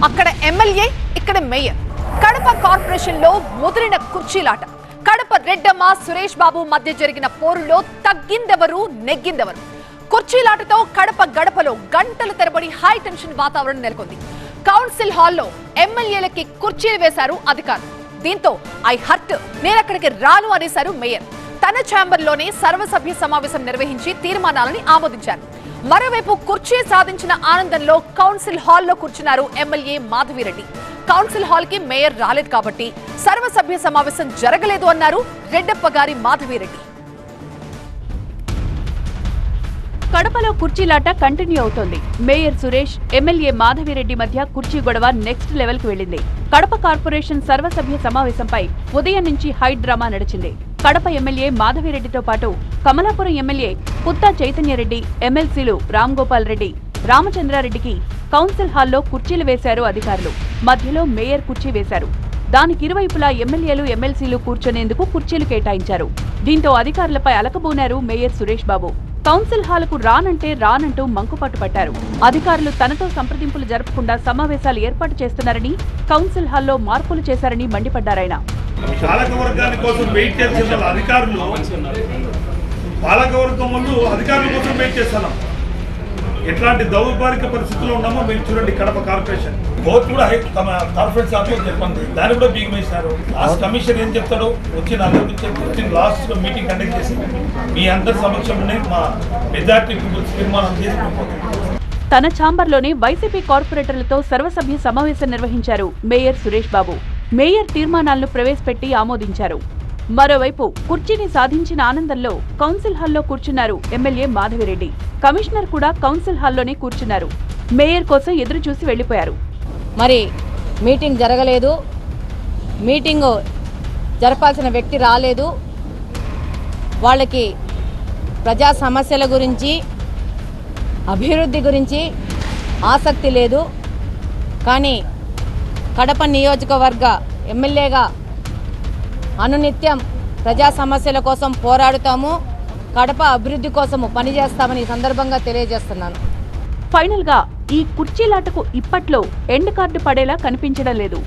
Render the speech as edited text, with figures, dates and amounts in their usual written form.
అక్కడ ఎమ్మెల్యే, ఇక్కడ mayor. Kadapa corporation లో ముదిరిన కుర్చీలాట. కడప రెడ్డమ్మ సురేష్ బాబు మధ్య జరిగిన పోరులో తగ్గిందెవరు, నెగ్గిందెవరు? కుర్చీలాటతో కడప గడపలో గంటల తరబడి హై టెన్షన్ వాతావరణం నెలకొంది. కౌన్సిల్ హాల్లో ఎమ్మెల్యేలకి కుర్చీలు వేశారు అధికారులు. దీంతో ఐ హర్ట్, నేనక్కడికి రాను అనేశారు మేయర్. తన ఛాంబర్లోనే సర్వసభ్య సమావేశం నిర్వహించి తీర్మానాలని ఆమోదించారు. మరోవైపు కుర్చీ సాధించిన ఆనందంలో కౌన్సిల్ హాల్లో కూర్చున్నారు ఎమ్మెల్యే మాధవిరెడ్డి. కౌన్సిల్ హాల్ కి మేయర్ రాలేదు కాబట్టి సర్వసభ్య సమావేశం జరగలేదు అన్నారు రెడ్డప్ప గారి మాధవిరెడ్డి. కడపలో కుర్చీలాట కంటిన్యూ అవుతోంది. మేయర్ సురేష్, ఎమ్మెల్యే మాధవిరెడ్డి మధ్య కుర్చీ గొడవ నెక్స్ట్ లెవెల్ కు వెళ్లింది. కడప కార్పొరేషన్ సర్వసభ్య సమావేశంపై ఉదయం నుంచి హై డ్రామా నడిచింది. కడప ఎమ్మెల్యే మాధవిరెడ్డితో పాటు కమలాపురం ఎమ్మెల్యే పుత్తా చైతన్యరెడ్డి, ఎమ్మెల్సీలు రామ్ గోపాల్ రెడ్డి, రామచంద్రారెడ్డికి కౌన్సిల్ హాల్లో కుర్చీలు వేశారు అధికారులు. మధ్యలో మేయర్ కుర్చీ వేశారు. దానికి ఇరువైపులా ఎమ్మెల్యేలు, ఎమ్మెల్సీలు కూర్చునేందుకు కుర్చీలు కేటాయించారు. దీంతో అధికారులపై అలకబోనారు మేయర్ సురేష్ బాబు. కౌన్సిల్ హాలుకు రానంటూ మంకుపట్టు పట్టారు. అధికారులు తనతో సంప్రదింపులు జరపకుండా సమావేశాలు ఏర్పాటు చేస్తున్నారని, కౌన్సిల్ హాల్లో మార్పులు చేశారని మండిపడ్డారాయన. పాలకవర్గాని కోసం వెయిట్ చేస్తున్న అధికారులు పాలకవర్గం ముందు అధికారుల కోసం వెయిట్ చేస్తున్నాం. ఎట్లాంటి దౌర్భాగ్య పరిస్థితుల్లో ఉన్నామో మీరు చూడండి. కడప కార్పొరేషన్ కోర్టు కూడా కాన్ఫరెన్స్ ఆఫీస్ చెప్పండి, దాన్ని కూడా బిగ్ వేసినారు. లాస్ట్ కమిషన్ ఏం చెప్తాడో వచ్చి అందరికీ లాస్ట్ మీటింగ్ కండక్ట్ చేసి మీ అందరి సమక్షంలోనే మా మెజార్టీ తీర్మానం చేసి తన ఛాంబర్లోనే వైసీపీ కార్పొరేటర్లతో సర్వసభ్య సమావేశం నిర్వహించారు మేయర్ సురేష్ బాబు. మేయర్ తీర్మానాలను ప్రవేశపెట్టి ఆమోదించారు. మరోవైపు కుర్చీని సాధించిన ఆనందంలో కౌన్సిల్ హాల్లో కూర్చున్నారు ఎమ్మెల్యే మాధవిరెడ్డి. కమిషనర్ కూడా కౌన్సిల్ హాల్లోనే కూర్చున్నారు. మేయర్ కోసం ఎదురు చూసి వెళ్లిపోయారు. మరి మీటింగ్ జరగలేదు, మీటింగ్ జరపాల్సిన వ్యక్తి రాలేదు, వాళ్ళకి ప్రజా సమస్యల గురించి, అభివృద్ధి గురించి ఆసక్తి లేదు. కానీ కడప నియోజకవర్గ ఎమ్మెల్యేగా అనునిత్యం ప్రజా సమస్యల కోసం పోరాడుతాము, కడప అభివృద్ధి కోసము పనిచేస్తామని ఈ సందర్భంగా తెలియజేస్తున్నాను. ఫైనల్ గా ఈ కుర్చీలాటకు ఇప్పట్లో ఎండ్ కార్డు పడేలా కనిపించడం లేదు.